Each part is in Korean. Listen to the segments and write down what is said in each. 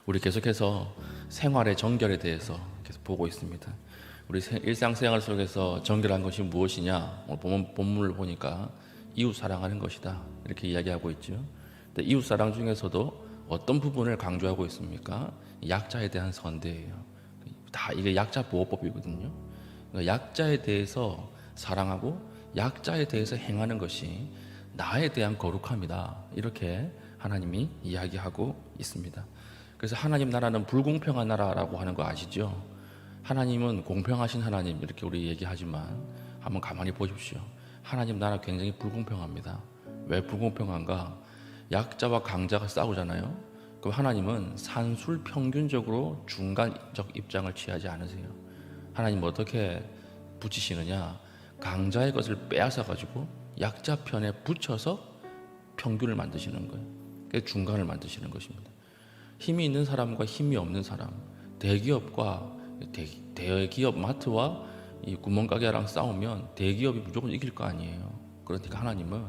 우리 계속해서 생활의 정결에 대해서 계속 보고 있습니다. 우리 일상생활 속에서 정결한 것이 무엇이냐? 오늘 본문을 보니까 이웃 사랑하는 것이다 이렇게 이야기하고 있죠. 근데 이웃 사랑 중에서도 어떤 부분을 강조하고 있습니까? 약자에 대한 선대예요. 다 이게 약자 보호법이거든요. 그러니까 약자에 대해서 사랑하고 약자에 대해서 행하는 것이 나에 대한 거룩함이다 이렇게 하나님이 이야기하고 있습니다. 그래서 하나님 나라는 불공평한 나라라고 하는 거 아시죠? 하나님은 공평하신 하나님 이렇게 우리 얘기하지만 한번 가만히 보십시오. 하나님 나라 굉장히 불공평합니다. 왜 불공평한가? 약자와 강자가 싸우잖아요. 그럼 하나님은 산술 평균적으로 중간적 입장을 취하지 않으세요. 하나님 어떻게 붙이시느냐? 강자의 것을 빼앗아 가지고 약자 편에 붙여서 평균을 만드시는 거예요. 그게 중간을 만드시는 것입니다. 힘이 있는 사람과 힘이 없는 사람, 대기업과 대기업 마트와 이 구멍가게랑 싸우면 대기업이 무조건 이길 거 아니에요. 그러니까 하나님은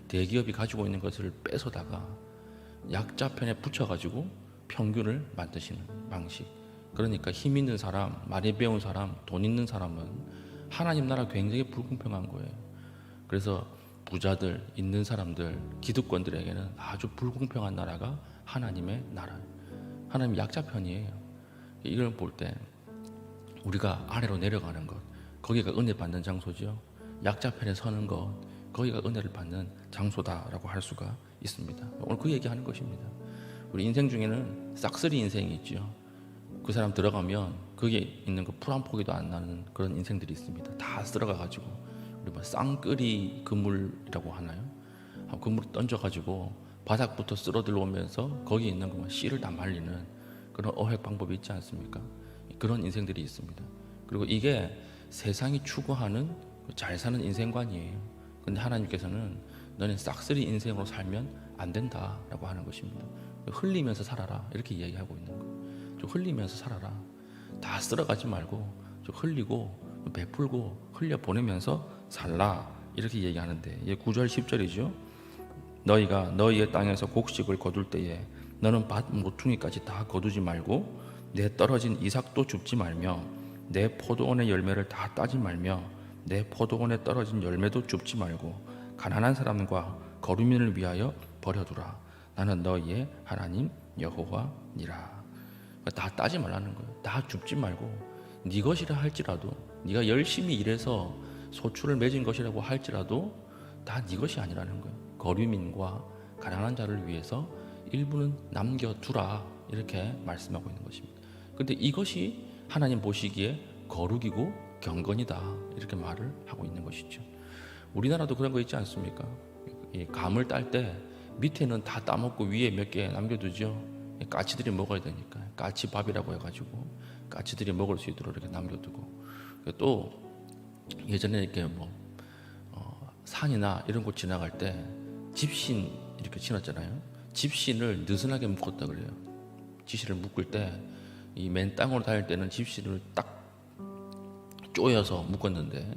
대기업이 가지고 있는 것을 뺏어다가 약자 편에 붙여가지고 평균을 만드시는 방식. 그러니까 힘 있는 사람, 많이 배운 사람, 돈 있는 사람은 하나님 나라 굉장히 불공평한 거예요. 그래서 부자들, 있는 사람들, 기득권들에게는 아주 불공평한 나라가 하나님의 나라예요. 하나님 약자 편이에요. 이걸 볼 때 우리가 아래로 내려가는 것, 거기가 은혜 받는 장소죠. 약자 편에 서는 것, 거기가 은혜를 받는 장소다라고 할 수가 있습니다. 오늘 그 얘기하는 것입니다. 우리 인생 중에는 싹쓸이 인생이 있죠. 그 사람 들어가면 거기에 있는 거 풀 한 포기도 안 나는 그런 인생들이 있습니다. 다 쓸어가가지고 우리 뭐 쌍끌이 그물이라고 하나요? 그물 던져가지고 바닥부터 쓸어 들어오면서 거기 있는 것만 씨를 다 말리는 그런 어획 방법이 있지 않습니까? 그런 인생들이 있습니다. 그리고 이게 세상이 추구하는 잘 사는 인생관이에요. 근데 하나님께서는 너는 싹쓸이 인생으로 살면 안 된다라고 하는 것입니다. 흘리면서 살아라 이렇게 이야기하고 있는 거예요. 좀 흘리면서 살아라. 다 쓸어가지 말고 좀 흘리고 베풀고 흘려보내면서 살라 이렇게 얘기하는데 이게 9절 10절이죠. 너희가 너희의 땅에서 곡식을 거둘 때에 너는 밭 모퉁이까지 다 거두지 말고 내 떨어진 이삭도 줍지 말며 내 포도원의 열매를 다 따지 말며 내 포도원에 떨어진 열매도 줍지 말고 가난한 사람과 거류민을 위하여 버려두라. 나는 너희의 하나님 여호와니라. 다 따지 말라는 거예요. 다 줍지 말고 네 것이라 할지라도 네가 열심히 일해서 소출을 맺은 것이라고 할지라도 다 네 것이 아니라는 거예요. 거류민과 가난한 자를 위해서 일부는 남겨두라 이렇게 말씀하고 있는 것입니다. 근데 이것이 하나님 보시기에 거룩이고 경건이다 이렇게 말을 하고 있는 것이죠. 우리나라도 그런 거 있지 않습니까? 이 감을 딸 때 밑에는 다 따먹고 위에 몇 개 남겨두죠. 까치들이 먹어야 되니까 까치밥이라고 해가지고 까치들이 먹을 수 있도록 이렇게 남겨두고 또 예전에 이렇게 산이나 이런 곳 지나갈 때 집신 이렇게 지났잖아요. 집신을 느슨하게 묶었다 그래요. 집신을 묶을 때 이 맨 땅으로 다닐 때는 집신을 딱 쪼여서 묶었는데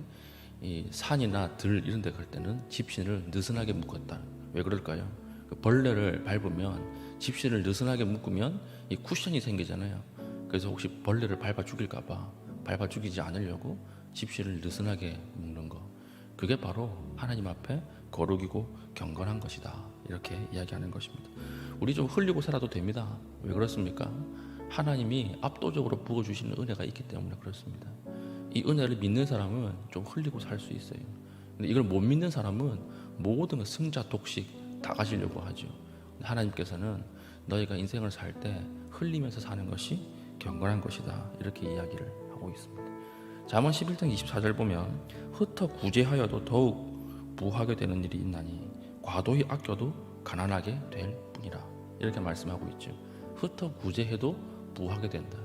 이 산이나 들 이런 데 갈 때는 집신을 느슨하게 묶었다. 왜 그럴까요? 그 벌레를 밟으면 집신을 느슨하게 묶으면 이 쿠션이 생기잖아요. 그래서 혹시 벌레를 밟아 죽일까봐 밟아 죽이지 않으려고 집신을 느슨하게 묶는 거. 그게 바로 하나님 앞에 거룩이고 경건한 것이다 이렇게 이야기하는 것입니다. 우리 좀 흘리고 살아도 됩니다. 왜 그렇습니까? 하나님이 압도적으로 부어주시는 은혜가 있기 때문에 그렇습니다. 이 은혜를 믿는 사람은 좀 흘리고 살 수 있어요. 근데 이걸 못 믿는 사람은 모든 승자 독식 다 가지려고 하죠. 하나님께서는 너희가 인생을 살 때 흘리면서 사는 것이 경건한 것이다 이렇게 이야기를 하고 있습니다. 잠언 11장 24절 보면 흩어 구제하여도 더욱 부하게 되는 일이 있나니 과도히 아껴도 가난하게 될 뿐이라 이렇게 말씀하고 있죠. 흩어 구제해도 부하게 된다.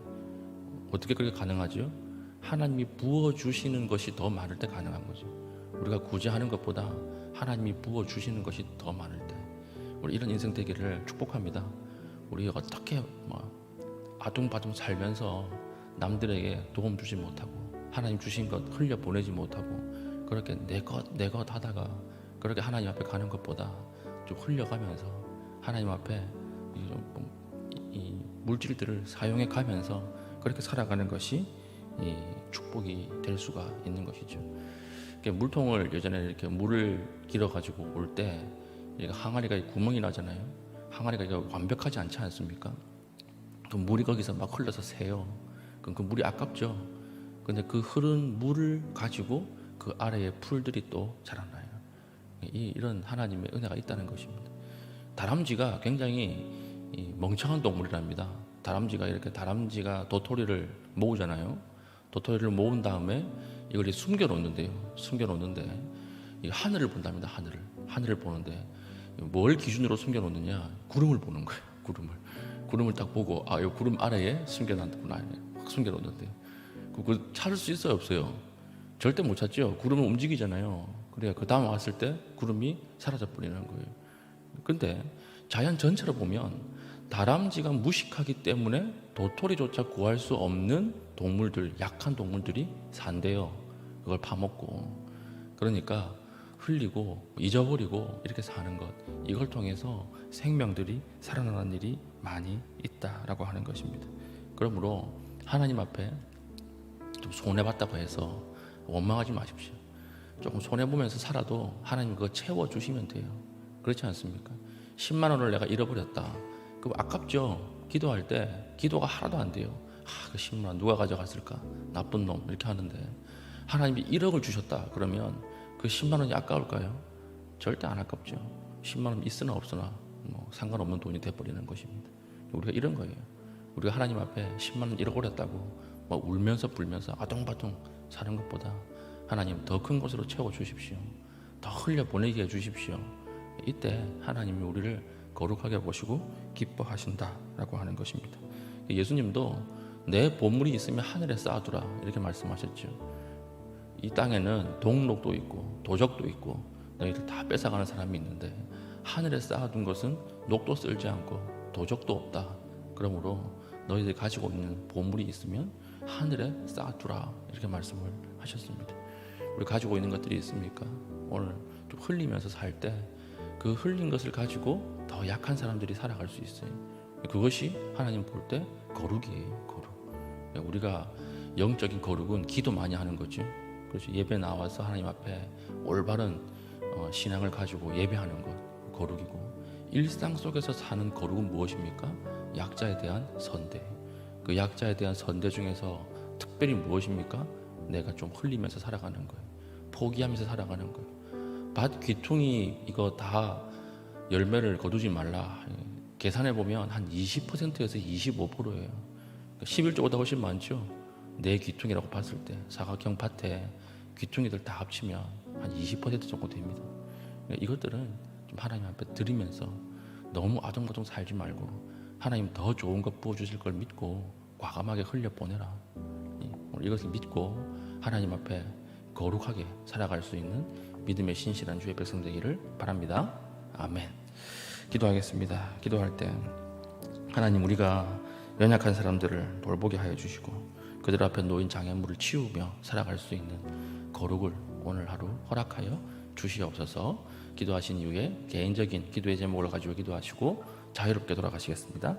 어떻게 그렇게 가능하죠? 하나님이 부어주시는 것이 더 많을 때 가능한 거죠. 우리가 구제하는 것보다 하나님이 부어주시는 것이 더 많을 때 우리 이런 인생 되기를 축복합니다. 우리 어떻게 아둥바둥 살면서 남들에게 도움 주지 못하고 하나님 주신 것 흘려보내지 못하고 그렇게 내 것 하다가 그렇게 하나님 앞에 가는 것보다 좀 흘려가면서 하나님 앞에 이 물질들을 사용해 가면서 그렇게 살아가는 것이 이 축복이 될 수가 있는 것이죠. 물통을 예전에 이렇게 물을 길어 가지고 올 때 항아리가 구멍이 나잖아요. 항아리가 이거 완벽하지 않지 않습니까? 그 물이 거기서 막 흘러서 새요. 그럼 그 물이 아깝죠. 근데 그 흐른 물을 가지고 그 아래에 풀들이 또 자라나요. 이런 하나님의 은혜가 있다는 것입니다. 다람쥐가 굉장히 멍청한 동물이랍니다. 다람쥐가 도토리를 모으잖아요. 도토리를 모은 다음에 이걸 숨겨놓는데 하늘을 본답니다. 하늘을 보는데 뭘 기준으로 숨겨놓느냐? 구름을 보는 거예요. 구름을 딱 보고 이 구름 아래에 숨겨놨구나. 확 숨겨놓는데 그걸 찾을 수 있어요, 없어요? 절대 못 찾죠. 구름은 움직이잖아요. 그래야 그 다음 왔을 때 구름이 사라져 버리는 거예요. 근데 자연 전체로 보면 다람쥐가 무식하기 때문에 도토리조차 구할 수 없는 동물들, 약한 동물들이 산대요. 그걸 파먹고. 그러니까 흘리고 잊어버리고 이렇게 사는 것, 이걸 통해서 생명들이 살아나는 일이 많이 있다라고 하는 것입니다. 그러므로 하나님 앞에 좀 손해봤다고 해서 원망하지 마십시오. 조금 손해보면서 살아도 하나님 그거 채워주시면 돼요. 그렇지 않습니까? 10만 원을 내가 잃어버렸다. 그럼 아깝죠? 기도할 때 기도가 하나도 안 돼요. 그 10만 원 누가 가져갔을까? 나쁜 놈 이렇게 하는데 하나님이 1억을 주셨다 그러면 그 10만 원이 아까울까요? 절대 안 아깝죠. 10만 원 있으나 없으나 상관없는 돈이 돼버리는 것입니다. 우리가 이런 거예요. 우리가 하나님 앞에 10만 원 잃어버렸다고 울면서 불면서 아동바동 사는 것보다 하나님 더 큰 것으로 채워주십시오. 더 흘려보내게 해주십시오. 이때 하나님이 우리를 거룩하게 보시고 기뻐하신다라고 하는 것입니다. 예수님도 내 보물이 있으면 하늘에 쌓아두라 이렇게 말씀하셨죠. 이 땅에는 동록도 있고 도적도 있고 너희들 다 뺏어가는 사람이 있는데 하늘에 쌓아둔 것은 녹도 쓸지 않고 도적도 없다. 그러므로 너희들이 가지고 있는 보물이 있으면 하늘에 쌓아두라 이렇게 말씀을 하셨습니다. 우리 가지고 있는 것들이 있습니까? 오늘 좀 흘리면서 살 때 그 흘린 것을 가지고 더 약한 사람들이 살아갈 수 있어요. 그것이 하나님 볼 때 거룩이에요. 거룩. 우리가 영적인 거룩은 기도 많이 하는 거죠. 그래서 예배 나와서 하나님 앞에 올바른 신앙을 가지고 예배하는 것 거룩이고, 일상 속에서 사는 거룩은 무엇입니까? 약자에 대한 선대. 그 약자에 대한 선대 중에서 특별히 무엇입니까? 내가 좀 흘리면서 살아가는 거예요. 포기하면서 살아가는 거예요. 밭 귀퉁이 이거 다 열매를 거두지 말라. 계산해 보면 한 20%에서 25%예요. 11조보다 훨씬 많죠. 내 귀퉁이라고 봤을 때 사각형 밭에 귀퉁이들 다 합치면 한 20% 정도 됩니다. 이것들은 좀 하나님 앞에 드리면서 너무 아동바동 살지 말고 하나님 더 좋은 것 부어주실 걸 믿고 과감하게 흘려보내라. 이것을 믿고 하나님 앞에 거룩하게 살아갈 수 있는 믿음의 신실한 주의 백성 되기를 바랍니다. 아멘. 기도하겠습니다. 기도할 때 하나님, 우리가 연약한 사람들을 돌보게 하여 주시고 그들 앞에 놓인 장애물을 치우며 살아갈 수 있는 거룩을 오늘 하루 허락하여 주시옵소서. 기도하신 이후에 개인적인 기도의 제목을 가지고 기도하시고 자유롭게 돌아가시겠습니다.